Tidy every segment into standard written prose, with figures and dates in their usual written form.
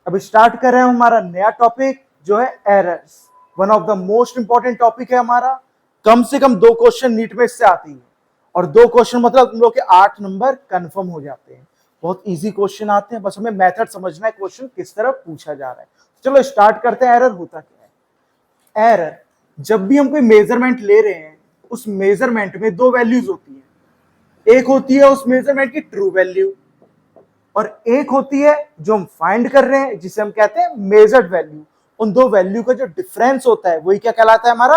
अब स्टार्ट कर रहे हैं हमारा नया टॉपिक जो है errors. One of the most important topic है हमारा। कम से कम 2 क्वेश्चन नीट में इससे आती है, और 2 क्वेश्चन मतलब तुम लोग के 8 नंबर कंफर्म हो जाते हैं। बहुत इजी क्वेश्चन आते हैं, बस हमें मेथड समझना है क्वेश्चन किस तरह पूछा जा रहा है। चलो स्टार्ट करते हैं। एरर होता क्या है? एरर, जब भी हम कोई मेजरमेंट ले रहे हैं, उस मेजरमेंट में 2 वैल्यूज होती है। एक होती है उस मेजरमेंट की ट्रू वैल्यू, और एक होती है जो हम फाइंड कर रहे हैं जिसे हम कहते हैं मेजर्ड वैल्यू। उन 2 वैल्यू का जो डिफरेंस होता है वही क्या कहलाता है? हमारा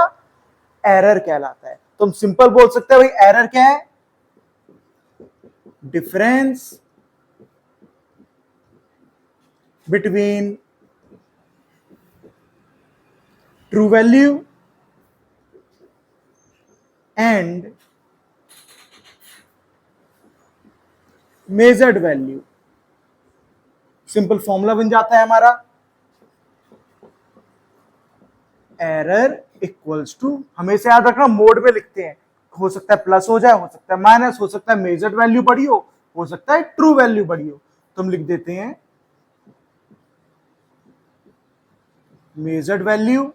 एरर कहलाता है। तो हम सिंपल बोल सकते हैं भाई एरर क्या है? Difference between true value and measured value. Simple formula बन जाता है हमारा एरर इक्वल्स टू, हमेशा याद रखना मोड में लिखते हैं, हो सकता है प्लस हो जाए, हो सकता है माइनस, हो सकता है मेजर्ड वैल्यू बड़ी हो सकता है ट्रू वैल्यू बड़ी हो। तो हम लिख देते हैं measured value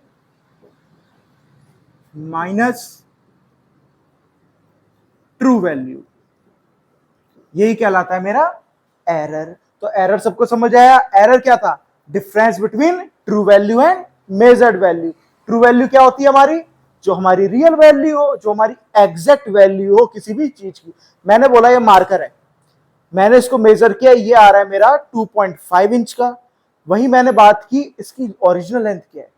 minus true value, यही कहलाता है मेरा एरर। तो एरर सबको समझ आया? एरर क्या था? Difference between true value and measured value. True value क्या होती है हमारी? जो हमारी रियल वैल्यू हो, जो हमारी एग्जैक्ट वैल्यू हो किसी भी चीज की। मैंने बोला ये मार्कर है, मैंने इसको मेजर किया, ये आ रहा है मेरा 2.5 इंच का। वही मैंने बात की इसकी ओरिजिनल लेंथ क्या है,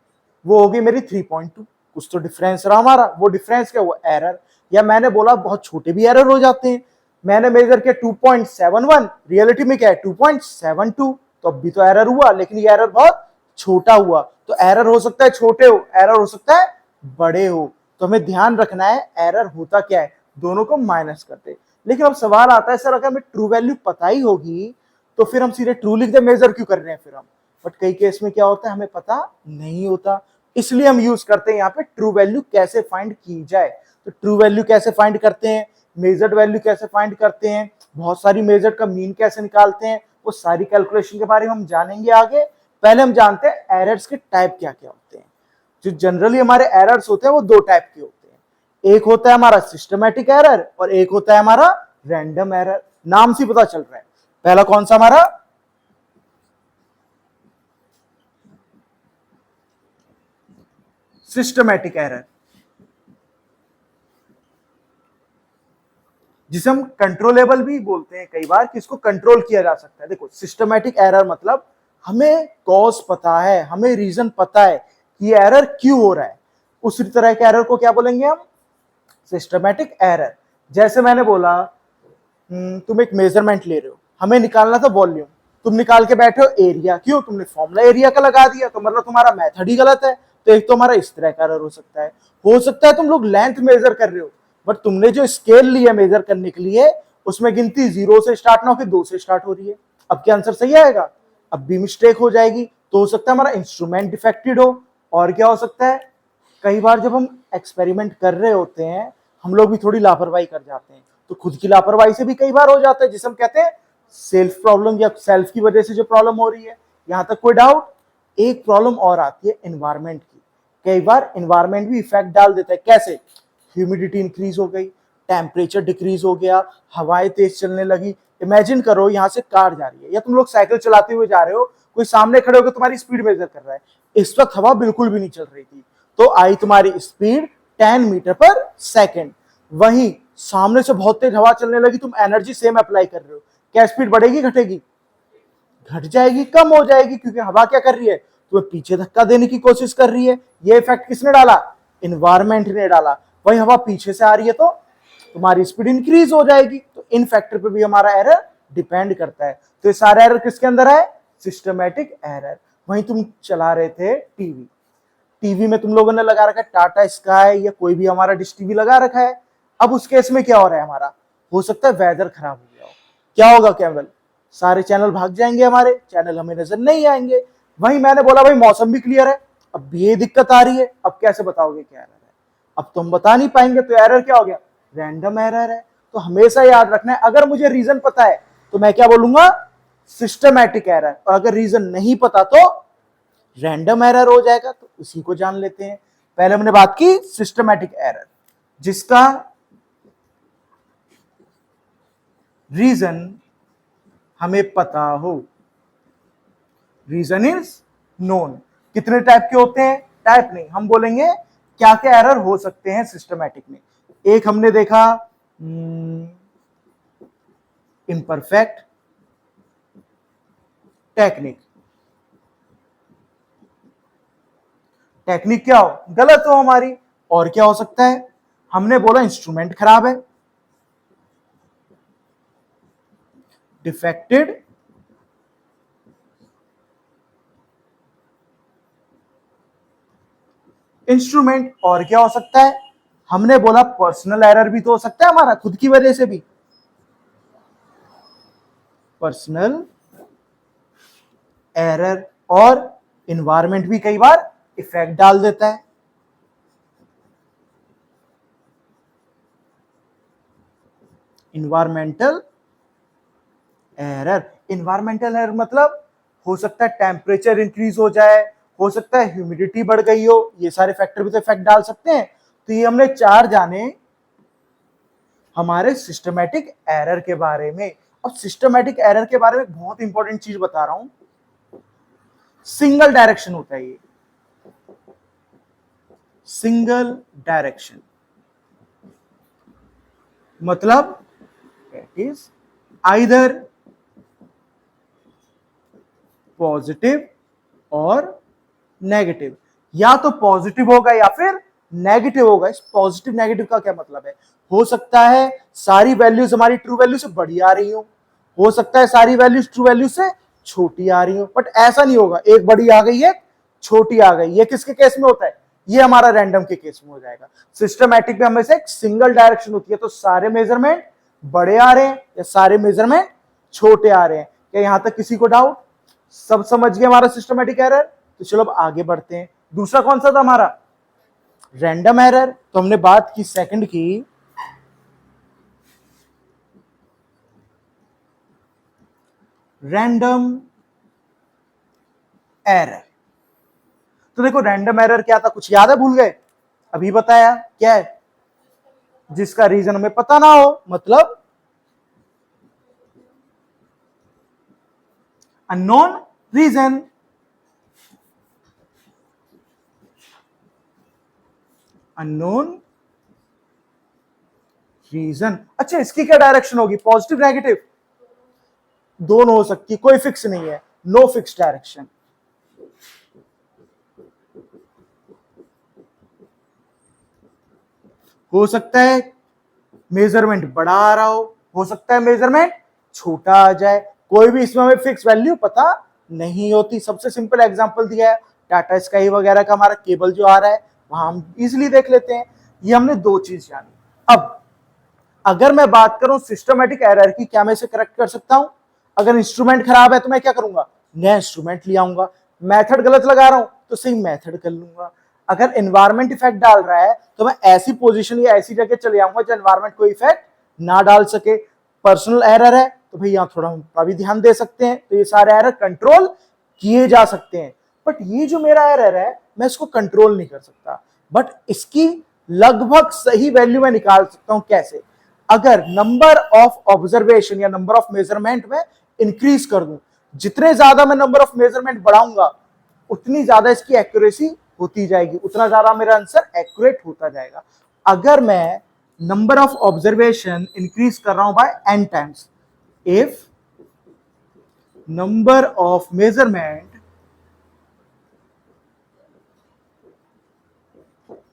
वो होगी मेरी 3.2। कुछ तो डिफरेंस रहा हमारा, वो डिफरेंस क्या? वो एरर। या मैंने बोला बहुत छोटे भी एरर हो जाते हैं, मैंने मेजर किया 2.71, रियलिटी में क्या है 2.72, तो अब भी तो एरर हुआ, लेकिन ये एरर बहुत छोटा हुआ। तो एरर हो सकता है छोटे हो, एरर हो सकता है बड़े हो। तो हमें ध्यान रखना है एरर होता क्या है, दोनों को माइनस करते। लेकिन अब सवाल आता है सर अगर हमें ट्रू वैल्यू पता ही होगी तो फिर हम सीधे ट्रू लिख दे, मेजर क्यों कर रहे हैं फिर हम? बट कई केस में क्या होता है हमें पता नहीं होता, इसलिए हम यूज करते हैं यहाँ पे ट्रू वैल्यू कैसे फाइंड की जाए। तो ट्रू वैल्यू कैसे फाइंड करते हैं, मेजर्ड वैल्यू कैसे फाइंड करते हैं, बहुत सारी मेजर्ड का मीन कैसे निकालते हैं, वो सारी कैलकुलेशन के बारे में हम जानेंगे आगे। पहले हम जानते हैं एरर्स के टाइप क्या क्या होते हैं। जो जनरली हमारे एरर्स होते हैं वो 2 टाइप के होते हैं। एक होता है हमारा सिस्टमैटिक एरर और एक होता है हमारा रैंडम एरर। नाम से पता चल रहा है। पहला कौन सा हमारा? सिस्टमैटिक एरर, जिसे हम कंट्रोलेबल भी बोलते हैं कई बार, कि इसको कंट्रोल किया जा सकता है। देखो सिस्टमैटिक एरर मतलब हमें कॉज पता है, हमें रीजन पता है कि ये एरर क्यों हो रहा है। उसी तरह के एरर को क्या बोलेंगे हम? Systematic error. जैसे मैंने बोला तुम एक मेजरमेंट ले रहे हो, हमें निकालना था वॉल्यूम, तुम निकाल के बैठे हो एरिया। क्यों? तुमने फॉर्मूला एरिया का लगा दिया, तो मतलब तुम्हारा मेथड ही गलत है। तो एक तो हमारा इस तरह का एरर हो सकता है तुम लोग लेंथ मेजर कर रहे हो, बट तुमने जो स्केल लिया मेजर करने के लिए उसमें गिनती 0 से स्टार्ट ना होकर 2 से स्टार्ट हो रही है। अब क्या आंसर सही आएगा? अब भी मिस्टेक हो जाएगी। तो हो सकता है हमारा इंस्ट्रूमेंट डिफेक्टेड हो। और क्या हो सकता है, कई बार जब हम एक्सपेरिमेंट कर रहे होते हैं हम लोग भी थोड़ी लापरवाही कर जाते हैं, तो खुद की लापरवाही से भी कई बार हो जाता है, जिसे हम कहते हैं सेल्फ प्रॉब्लम, या सेल्फ की वजह से जो प्रॉब्लम हो रही है। यहां तक कोई डाउट? एक प्रॉब्लम और आती है एनवायरमेंट की। कई बार एनवायरमेंट भी इफेक्ट डाल देता है। कैसे? ह्यूमिडिटी इंक्रीज हो गई, टेम्परेचर डिक्रीज हो गया, हवाएं तेज चलने लगी। इमेजिन करो यहां से कार जा रही है, या तुम लोग साइकिल चलाते हुए जा रहे हो, कोई सामने खड़े होकर तुम्हारी स्पीड मेजर कर रहा है। इस वक्त हवा बिल्कुल भी नहीं चल रही थी, तो आई तुम्हारी स्पीड 10 मीटर पर सेकेंड। वहीं सामने से बहुत तेज हवा चलने लगी, तुम एनर्जी सेम अप्लाई कर रहे हो, क्या स्पीड बढ़ेगी घटेगी? घट जाएगी, कम हो जाएगी, क्योंकि हवा क्या कर रही है? तुम्हें पीछे धक्का देने की कोशिश कर रही है। ये इफेक्ट किसने डाला? इन्वायरमेंट ने डाला। वही हवा पीछे से आ रही है तो तुम्हारी स्पीड इंक्रीज हो जाएगी। तो इन फैक्टर पे भी हमारा एरर डिपेंड करता है। तो ये सारा एरर किसके अंदर है? Systematic error. वहीं तुम चला रहे थे टीवी, टीवी में तुम लोगों ने लगा रखा है टाटा स्काई या कोई भी हमारा डिश टीवी लगा रखा है। अब उस केस में क्या हो रहा है हमारा? हो सकता है वेदर खराब हो गया हो। क्या होगा केवल? सारे चैनल भाग जाएंगे, हमारे चैनल हमें नजर नहीं आएंगे। वहीं मैंने बोला भाई मौसम भी क्लियर है, अब भी ये दिक्कत आ रही है। अब कैसे बताओगे क्या एरर है? अब तो हम बता नहीं पाएंगे। तो एरर क्या हो गया? रैंडम एरर है। तो हमेशा याद रखना है, अगर मुझे रीजन पता है तो मैं क्या बोलूंगा? सिस्टमैटिक एरर, और अगर रीजन नहीं पता तो रैंडम एरर हो जाएगा। तो उसी को जान लेते हैं। पहले हमने बात की सिस्टमैटिक एरर, जिसका रीजन हमें पता हो। Reason is known. कितने टाइप के होते हैं? टाइप नहीं, हम बोलेंगे क्या क्या एरर हो सकते हैं सिस्टमैटिक में। एक हमने देखा इम्परफेक्ट टेक्निक। टेक्निक क्या हो? गलत हो हमारी। और क्या हो सकता है? हमने बोला इंस्ट्रूमेंट खराब है, डिफेक्टेड इंस्ट्रूमेंट। और क्या हो सकता है? हमने बोला पर्सनल एरर भी तो हो सकता है हमारा, खुद की वजह से भी। पर्सनल एरर और इन्वायरमेंट भी कई बार इफेक्ट डाल देता है। Environmental error. इन्वायरमेंटल एरर मतलब हो सकता है टेम्परेचर इंक्रीज हो जाए, हो सकता है ह्यूमिडिटी बढ़ गई हो, ये सारे फैक्टर भी तो इफेक्ट डाल सकते हैं। तो ये हमने चार जाने हमारे सिस्टमैटिक एरर के बारे में। अब सिस्टमैटिक एरर के बारे में बहुत इंपॉर्टेंट चीज बता रहा हूं। सिंगल डायरेक्शन होता है ये, सिंगल डायरेक्शन मतलब इट इज आइदर पॉजिटिव और नेगेटिव। या तो पॉजिटिव होगा या फिर नेगेटिव होगा। इस पॉजिटिव नेगेटिव का क्या मतलब है? हो सकता है सारी वैल्यूज हमारी ट्रू वैल्यू से बड़ी आ रही हो सकता है सारी वैल्यूज ट्रू वैल्यू से छोटी आ रही हो, बट ऐसा नहीं होगा एक बड़ी आ गई है छोटी आ गई। ये किसके केस में होता है? ये हमारा रैंडम के केस में हो जाएगा। सिस्टमैटिक में हमें से एक सिंगल डायरेक्शन होती है, तो सारे मेजरमेंट बड़े आ रहे हैं या सारे मेजरमेंट छोटे आ रहे हैं। क्या यहां तक किसी को डाउट? सब समझ गए हमारा सिस्टमैटिक एरर? तो चलो अब आगे बढ़ते हैं। दूसरा कौन सा था हमारा? Random error. तो हमने बात की सेकंड की रैंडम एरर। तो देखो रैंडम एरर क्या था, कुछ याद है? भूल गए? अभी बताया क्या है? जिसका रीजन हमें पता ना हो, मतलब अननोन रीजन। Unknown reason. अच्छा, इसकी क्या डायरेक्शन होगी? Positive negative? दोनों हो सकती है, कोई फिक्स नहीं है, नो फिक्स डायरेक्शन। हो सकता है मेजरमेंट बड़ा आ रहा हो सकता है मेजरमेंट छोटा आ जाए। कोई भी इसमें हमें फिक्स वैल्यू पता नहीं होती। सबसे सिंपल एग्जांपल दिया है टाटा स्काई वगैरह का, हमारा केबल जो आ रहा है वहां हम इजिली देख लेते हैं। ये हमने दो चीज जानी। अब अगर मैं बात करूं सिस्टमैटिक एरर की, क्या मैं इसे करेक्ट कर सकता हूं? अगर इंस्ट्रूमेंट खराब है तो मैं क्या करूंगा? नया इंस्ट्रूमेंट ले आऊंगा। मेथड गलत लगा रहा हूं तो सही मेथड कर लूंगा। अगर एनवायरमेंट इफेक्ट डाल रहा है तो मैं ऐसी पोजीशन या ऐसी जगह चले आऊंगा जो एनवायरमेंट को इफेक्ट ना डाल सके। पर्सनल एरर है तो भाई यहां थोड़ा हम अभी ध्यान दे सकते हैं, तो ये सारे एरर कंट्रोल किए जा सकते हैं। बट ये जो मेरा एरर है मैं इसको कंट्रोल नहीं कर सकता, बट इसकी लगभग सही वैल्यू मैं निकाल सकता हूं। कैसे? अगर नंबर ऑफ ऑब्जर्वेशन या नंबर ऑफ मेजरमेंट में इंक्रीज कर दूं, जितने ज्यादा मैं नंबर ऑफ मेजरमेंट बढ़ाऊंगा उतनी ज्यादा इसकी एक्यूरेसी होती जाएगी, उतना ज्यादा मेरा आंसर एक्यूरेट होता जाएगा। अगर मैं नंबर ऑफ ऑब्जर्वेशन इंक्रीज कर रहा हूं by n times, if number of measurement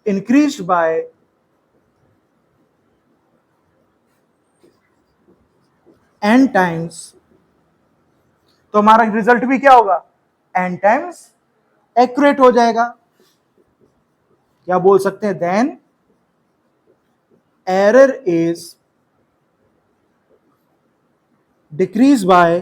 increased by n times, तो हमारा रिजल्ट भी क्या होगा? n टाइम्स एक्यूरेट हो जाएगा। क्या बोल सकते हैं? Then error is decrease by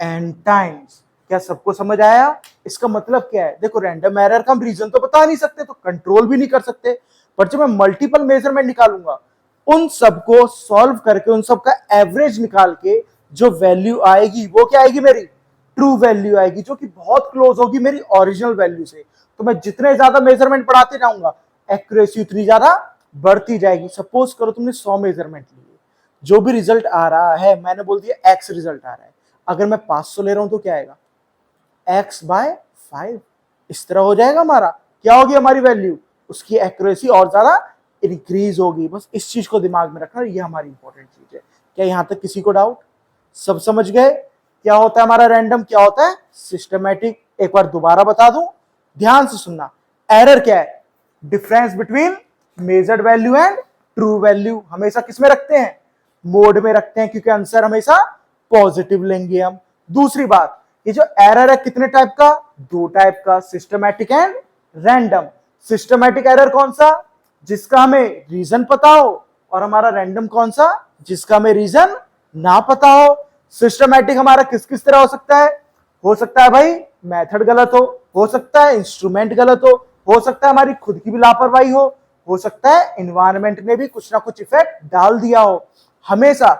n times. क्या सबको समझ आया? इसका मतलब क्या है? देखो रैंडम एरर का हम रीजन तो बता नहीं सकते, तो कंट्रोल भी नहीं कर सकते, पर जब मैं मल्टीपल मेजरमेंट निकालूंगा उन सबको सॉल्व करके उन सब का एवरेज निकाल के जो वैल्यू आएगी वो क्या आएगी, मेरी ट्रू वैल्यू आएगी, जो कि बहुत क्लोज होगी मेरी ओरिजिनल वैल्यू से। तो मैं जितने ज्यादा मेजरमेंट बढ़ाते जाऊंगा एक्यूरेसी उतनी ज्यादा बढ़ती जाएगी। सपोज करो तुमने 100 मेजरमेंट लिए, जो भी रिजल्ट आ रहा है मैंने बोल दिया एक्स रिजल्ट आ रहा है, अगर मैं 500 ले रहा हूं तो क्या आएगा, एक्स बाय 5। इस तरह हो जाएगा हमारा, क्या होगी हमारी वैल्यू, उसकी एक्यूरेसी और ज्यादा इंक्रीज होगी। बस इस चीज को दिमाग में रखना, ये हमारी इंपॉर्टेंट चीज है। क्या यहां तक किसी को डाउट, सब समझ गए क्या होता है हमारा रैंडम, क्या होता है सिस्टमैटिक। एक बार दोबारा बता दूं, ध्यान से सुनना। एरर क्या है, difference between measured value and true value. हमेशा किस में रखते हैं, मोड में रखते हैं, क्योंकि आंसर हमेशा पॉजिटिव लेंगे हम। दूसरी बात, ये जो एरर है कितने टाइप का, दो टाइप का, systematic and random. Systematic error कौन सा, जिसका हमें रीजन पता हो, और हमारा रैंडम कौन सा, जिसका हमें रीजन ना पता हो। सिस्टमैटिक हमारा किस किस तरह हो सकता है भाई मेथड गलत हो सकता है इंस्ट्रूमेंट गलत हो सकता है हमारी खुद की भी लापरवाही हो सकता है एनवायरनमेंट ने भी कुछ ना कुछ इफेक्ट डाल दिया हो। हमेशा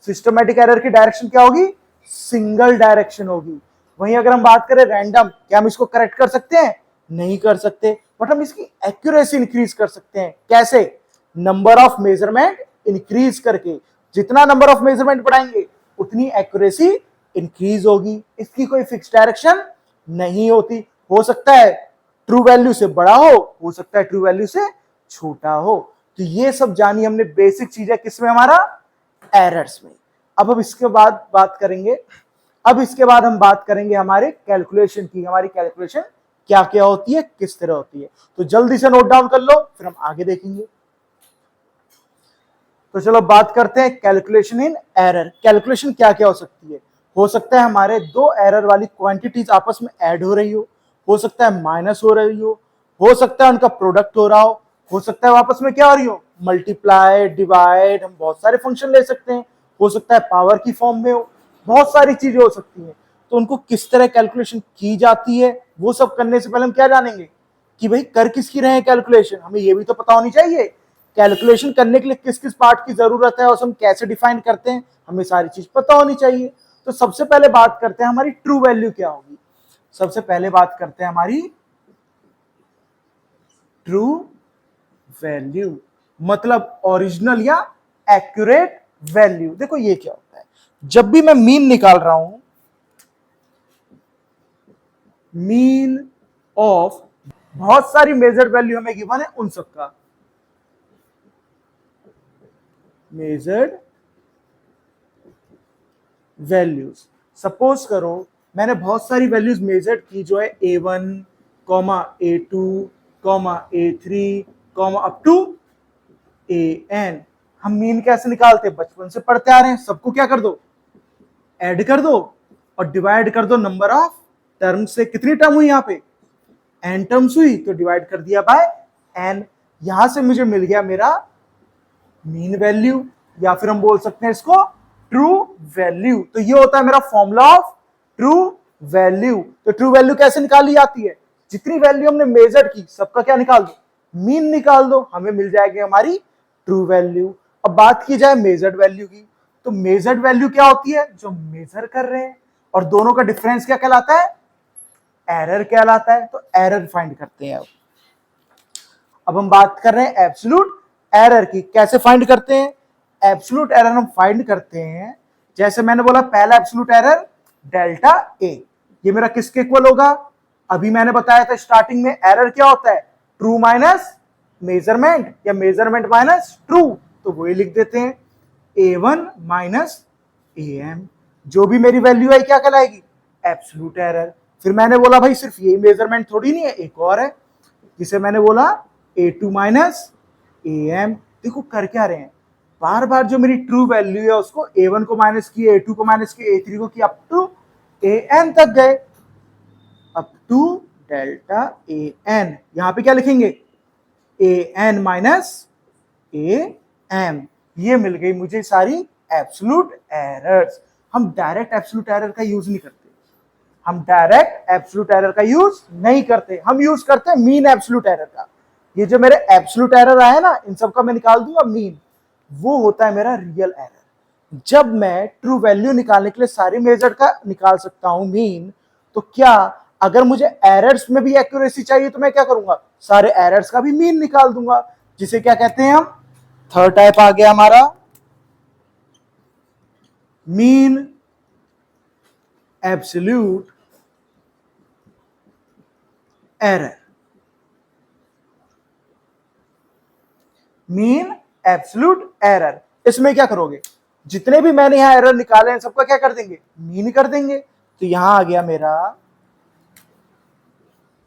सिस्टमैटिक एरर की डायरेक्शन क्या होगी, सिंगल डायरेक्शन होगी। वहीं अगर हम बात करें रैंडम, क्या हम इसको करेक्ट कर सकते हैं, नहीं कर सकते, बट हम इसकी एक्यूरेसी इंक्रीज कर सकते हैं। कैसे, नंबर ऑफ मेजरमेंट इंक्रीज करके। जितना नंबर ऑफ मेजरमेंट बढ़ाएंगे उतनी एक्यूरेसी इंक्रीज होगी। इसकी कोई फिक्स डायरेक्शन नहीं होती, हो सकता है ट्रू वैल्यू से बड़ा हो सकता है ट्रू वैल्यू से छोटा हो। तो ये सब जानी हमने बेसिक चीजें किसमें, हमारा एरर्स में। अब इसके बाद बात करेंगे, हम बात करेंगे हमारे कैलकुलेशन की। हमारी कैलकुलेशन क्या क्या होती है, किस तरह होती है। तो जल्दी से नोट डाउन कर लो, फिर हम आगे देखेंगे। तो चलो बात करते हैं कैलकुलेशन इन एरर। कैलकुलेशन क्या क्या हो सकता है हमारे दो एरर वाली क्वांटिटीज आपस में ऐड हो रही हो सकता है माइनस हो रही हो सकता है उनका प्रोडक्ट हो रहा हो सकता है आपस में क्या हो रही हो, मल्टीप्लाई, डिवाइड, हम बहुत सारे फंक्शन ले सकते हैं, हो सकता है पावर की फॉर्म में हो, बहुत सारी चीजें हो सकती हैं। तो उनको किस तरह कैलकुलेशन की जाती है, वो सब करने से पहले हम क्या जानेंगे कि भाई कर किसकी रहे हैं कैलकुलेशन, हमें ये भी तो पता होनी चाहिए। कैलकुलेशन करने के लिए किस किस पार्ट की जरूरत है और हम कैसे डिफाइन करते हैं, हमें सारी चीज पता होनी चाहिए। तो सबसे पहले बात करते हैं हमारी ट्रू वैल्यू क्या होगी। सबसे पहले बात करते हैं हमारी ट्रू वैल्यू, मतलब ओरिजिनल या एक्यूरेट वैल्यू। देखो ये क्या होता है, जब भी मैं मीन निकाल रहा हूं, मीन ऑफ बहुत सारी मेजर्ड वैल्यू हमें गिवन है, उन सबका मेजर्ड वैल्यूज। सपोज करो मैंने बहुत सारी वैल्यूज मेजर्ड की, जो है A1, A2, A3, up to AN। हम मीन कैसे निकालते हैं, बचपन से पढ़ते आ रहे हैं। सबको क्या कर दो, ऐड कर दो और डिवाइड कर दो नंबर ऑफ टर्म से। कितनी टर्म हुई यहाँ पे, n टर्म्स हुई, तो डिवाइड कर दिया बाय n। यहां से मुझे मिल गया मेरा मीन वैल्यू, या फिर हम बोल सकते हैं इसको ट्रू वैल्यू। तो ये होता है मेरा फॉर्मूला ऑफ ट्रू वैल्यू। तो ट्रू वैल्यू कैसे निकाली जाती है, जितनी वैल्यू हमने मेजर की सबका क्या निकाल दो, मीन निकाल दो, हमें मिल जाएगी हमारी ट्रू वैल्यू। अब बात की जाए मेजर्ड वैल्यू की, तो मेजर्ड वैल्यू क्या होती है, जो मेजर कर रहे हैं, और दोनों का डिफरेंस क्या कहलाता है, एरर कहलाता है। तो एरर फाइंड करते हैं। अब हम बात कर रहे हैं एब्सोल्यूट एरर की। कैसे फाइंड करते हैं, एब्सोल्यूट एरर हम फाइंड करते हैं, जैसे मैंने बोला पहला एब्सोल्यूट एरर डेल्टा ए, ये मेरा किसके इक्वल होगा, अभी मैंने बताया था स्टार्टिंग में एरर क्या होता है, ट्रू माइनस मेजरमेंट या मेजरमेंट माइनस ट्रू। तो वही लिख देते हैं A1 माइनस AM। जो भी मेरी वैल्यू है क्या कहलाएगी, एब्सोल्यूट एरर। फिर मैंने बोला भाई सिर्फ यही मेजरमेंट थोड़ी नहीं है, एक और है जिसे मैंने बोला A2 माइनस AM। देखो कर क्या रहे हैं, बार बार जो मेरी ट्रू वैल्यू है उसको A1 को माइनस किए, A2 को माइनस किए, A3 को किया, अप टू AN तक गए, अप टू डेल्टा AN। यहां पे क्या लिखेंगे, AN माइनस AM। ये मिल गई मुझे सारी एब्सोल्यूट एरर्स। हम डायरेक्ट एब्सोल्यूट एरर का यूज नहीं करते, हम यूज करते हैं मीन एब्सोल्यूट एरर का। ये जो मेरे एब्सोल्यूट एरर आए ना, इन सबका मैं निकाल दूंगा मीन, वो होता है मेरा रियल एरर। जब मैं ट्रू वैल्यू निकालने के लिए सारी मेजर का निकाल सकता हूं मीन, तो क्या अगर मुझे एरर्स में भी एक्यूरेसी चाहिए तो मैं क्या करूंगा, सारे एरर्स का भी मीन निकाल दूंगा, जिसे क्या कहते हैं हम, थर्ड टाइप आ गया हमारा mean absolute error. Mean absolute error, इसमें क्या करोगे, जितने भी मैंने यहां एरर निकाले हैं सबका क्या कर देंगे, मीन कर देंगे। तो यहां आ गया मेरा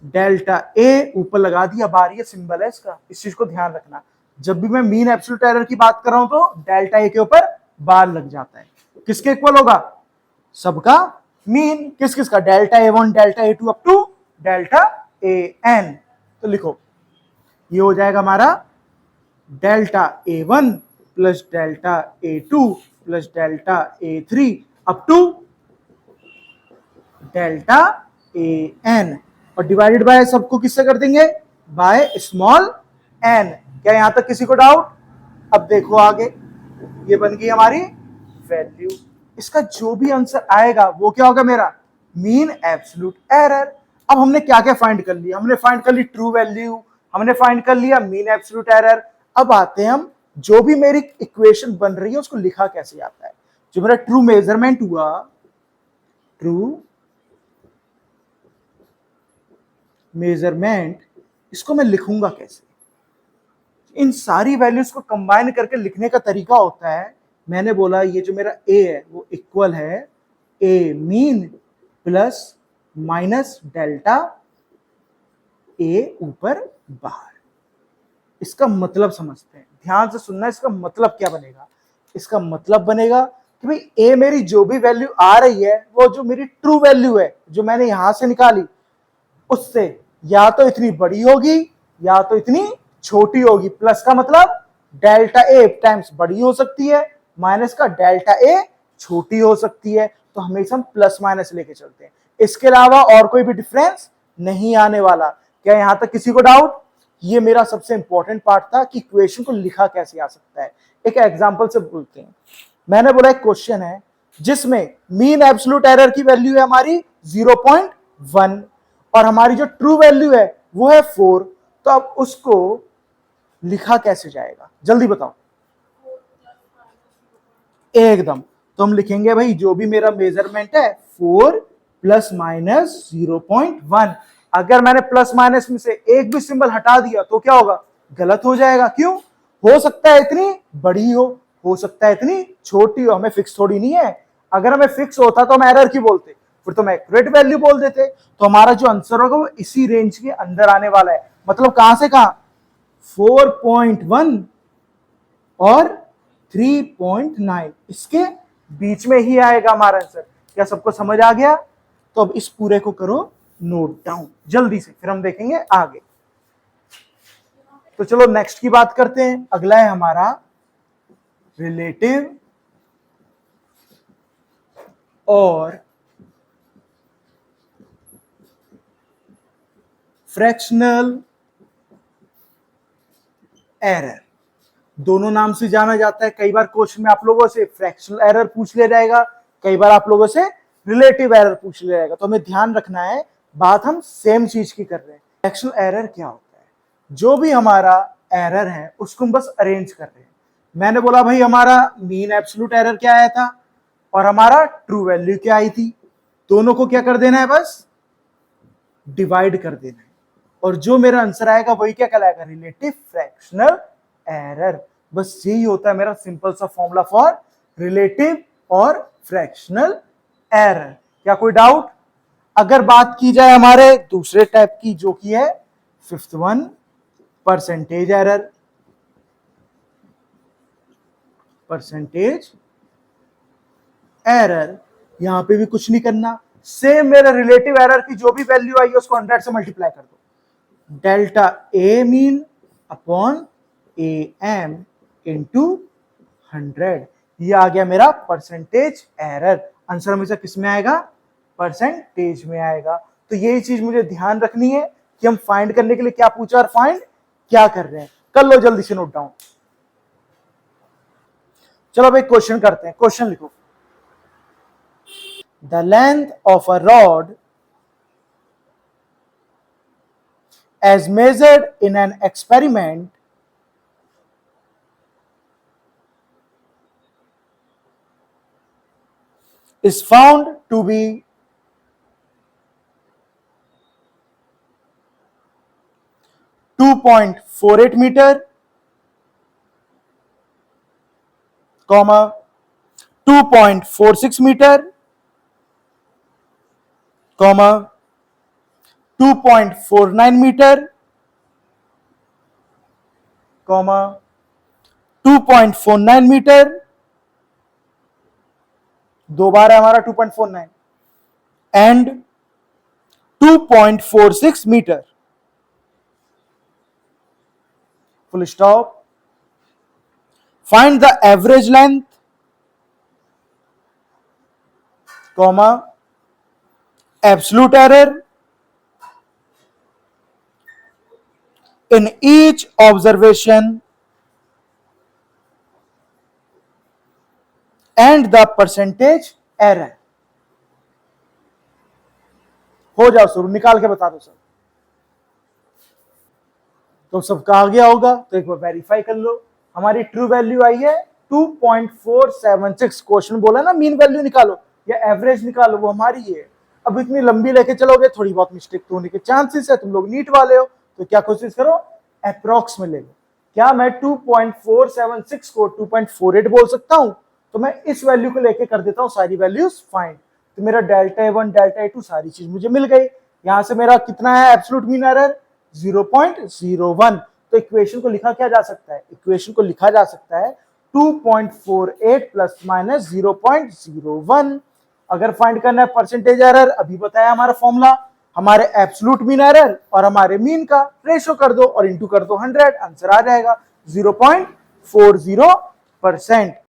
डेल्टा ए, ऊपर लगा दिया, बाहर ये सिंबल है इसका, इस चीज को ध्यान रखना, जब भी मैं मीन एब्सोल्यूट एरर की बात कर रहा हूं तो डेल्टा ए के ऊपर बार लग जाता है। किसके इक्वल होगा, सबका मीन, किस किस का, delta A1 delta A2 up to delta AN। तो लिखो ये हो जाएगा हमारा delta A1 plus delta A2 plus delta A3 up to delta AN, और डिवाइडेड बाय सबको किससे कर देंगे, बाय स्मॉल n। क्या यहां तक किसी को डाउट, अब देखो आगे, ये बन गई हमारी वैल्यू, इसका जो भी आंसर आएगा वो क्या होगा मेरा मीन एब्सोल्यूट एरर। अब हमने क्या क्या फाइंड कर लिया, हमने फाइंड कर ली ट्रू वैल्यू, हमने फाइंड कर लिया मीन एब्सोल्यूट एरर। अब आते हैं हम, जो भी मेरी इक्वेशन बन रही है उसको लिखा कैसे जाता है। जो मेरा ट्रू मेजरमेंट हुआ, ट्रू मेजरमेंट, इसको मैं लिखूंगा कैसे, इन सारी वैल्यूज को कंबाइन करके लिखने का तरीका होता है, मैंने बोला ये जो मेरा ए है वो इक्वल है ए mean plus minus delta A ऊपर बाहर। इसका मतलब समझते हैं, ध्यान से सुनना, इसका मतलब क्या बनेगा, इसका मतलब बनेगा कि भाई ए मेरी जो भी वैल्यू आ रही है वो जो मेरी ट्रू वैल्यू है जो मैंने यहां से निकाली, उससे या तो इतनी बड़ी होगी या तो इतनी छोटी होगी। प्लस का मतलब डेल्टा ए टाइम्स बड़ी हो सकती है, माइनस का डेल्टा ए छोटी हो सकती है, तो हमेशा हम प्लस माइनस लेके चलते हैं, इसके अलावा और कोई भी डिफरेंस नहीं आने वाला। क्या यहां तक किसी को डाउट, ये मेरा सबसे इंपॉर्टेंट पार्ट था कि इक्वेशन को लिखा कैसे आ सकता है। एक एग्जांपल से बोलते हैं, मैंने बोला एक क्वेश्चन है जिसमें मीन एब्सोल्यूट एरर की वैल्यू है हमारी 0.1 और हमारी जो ट्रू वैल्यू है वो है 4, तो अब उसको लिखा कैसे जाएगा, जल्दी बताओ। एकदम, तो हम लिखेंगे भाई जो भी मेरा मेजरमेंट है 4 प्लस माइनस 0.1। अगर मैंने प्लस माइनस में से एक भी सिंबल हटा दिया तो क्या होगा, गलत हो जाएगा। क्यों, हो सकता है इतनी बड़ी हो सकता है इतनी छोटी हो, हमें फिक्स थोड़ी नहीं है। अगर हमें फिक्स होता तो हम एरर की बोलते, फिर तो हम एक्यूरेट वैल्यू बोल देते। तो हमारा जो आंसर होगा वो इसी रेंज के अंदर आने वाला है, मतलब कहां से कहां, 4.1 और 3.9, इसके बीच में ही आएगा हमारा आंसर। क्या सबको समझ आ गया, तो अब इस पूरे को करो नोट डाउन जल्दी से, फिर हम देखेंगे आगे। तो चलो नेक्स्ट की बात करते हैं, अगला है हमारा रिलेटिव और फ्रैक्शनल एरर, दोनों नाम से जाना जाता है। कई बार क्वेश्चन में आप लोगों से फ्रैक्शनल एरर पूछ लिया जाएगा, कई बार आप लोगों से रिलेटिव एरर पूछ लिया जाएगा, तो हमें ध्यान रखना है बात हम सेम चीज की कर रहे हैं। फ्रैक्शनल एरर क्या होता है, जो भी हमारा एरर है उसको हम बस अरेंज कर रहे हैं। मैंने बोला भाई हमारा मीन एब्सोल्यूट एरर क्या आया था और हमारा ट्रू वैल्यू क्या आई थी, दोनों को क्या कर देना है, बस डिवाइड कर देना है, और जो मेरा आंसर आएगा वही क्या कहलाएगा, रिलेटिव फ्रैक्शनल एरर। बस यही होता है मेरा सिंपल सा फॉर्मूला फॉर रिलेटिव और फ्रैक्शनल एरर। क्या कोई डाउट, अगर बात की जाए हमारे दूसरे टाइप की जो कि है fifth one, percentage error. Percentage error, यहां पे भी कुछ नहीं करना, सेम मेरे रिलेटिव एरर की जो भी वैल्यू आई है उसको 100 से मल्टीप्लाई कर दो, delta A mean upon A M into 100, ये आ गया मेरा परसेंटेज एरर। आंसर हमेशा किस में आएगा, परसेंटेज में आएगा। तो यही चीज मुझे ध्यान रखनी है कि हम फाइंड करने के लिए क्या पूछा और फाइंड क्या कर रहे हैं। कर लो जल्दी से नोट डाउन। चलो अब एक क्वेश्चन करते हैं, क्वेश्चन लिखो। The length of a rod as measured in an experiment is found to be 2.48 meter, comma 2.46 meter, comma 2.49 meter, comma 2.49 meter, दो बार है हमारा 2.49, and 2.46 meter, full stop. Find the average length, comma absolute error in each observation and the percentage error. हो जाओ शुरू, निकाल के बता दो सर। तो सबका आ गया होगा, तो एक बार वेरीफाई कर लो। हमारी ट्रू वैल्यू आई है 2.476। क्वेश्चन बोला ना मीन वैल्यू निकालो या एवरेज निकालो, वो हमारी है। अब इतनी लंबी लेके चलोगे थोड़ी बहुत मिस्टेक तो होने के चांसेस है, तुम लोग नीट वाले हो तो क्या कोशिश करो अप्रॉक्स में ले लो। क्या मैं 2.476 को 2.48 बोल सकता हूं? तो मैं इस वैल्यू को लेके कर देता हूं सारी वैल्यूज फाइंड, तो मेरा डेल्टा A1 डेल्टा A2 सारी चीज मुझे मिल गई। यहां से मेरा कितना है एब्सोल्यूट मीन एरर 0.01। तो इक्वेशन को लिखा क्या जा सकता है? इक्वेशन को लिखा जा सकता है 2.48 प्लस माइनस 0.01। अगर फाइंड करना है परसेंटेज एरर, अभी बताया हमारा फॉर्मूला, हमारे एब्सोल्यूट मीन एरर और हमारे मीन का रेशो कर दो और इंटू कर दो 100, आंसर आ जाएगा 0.40%।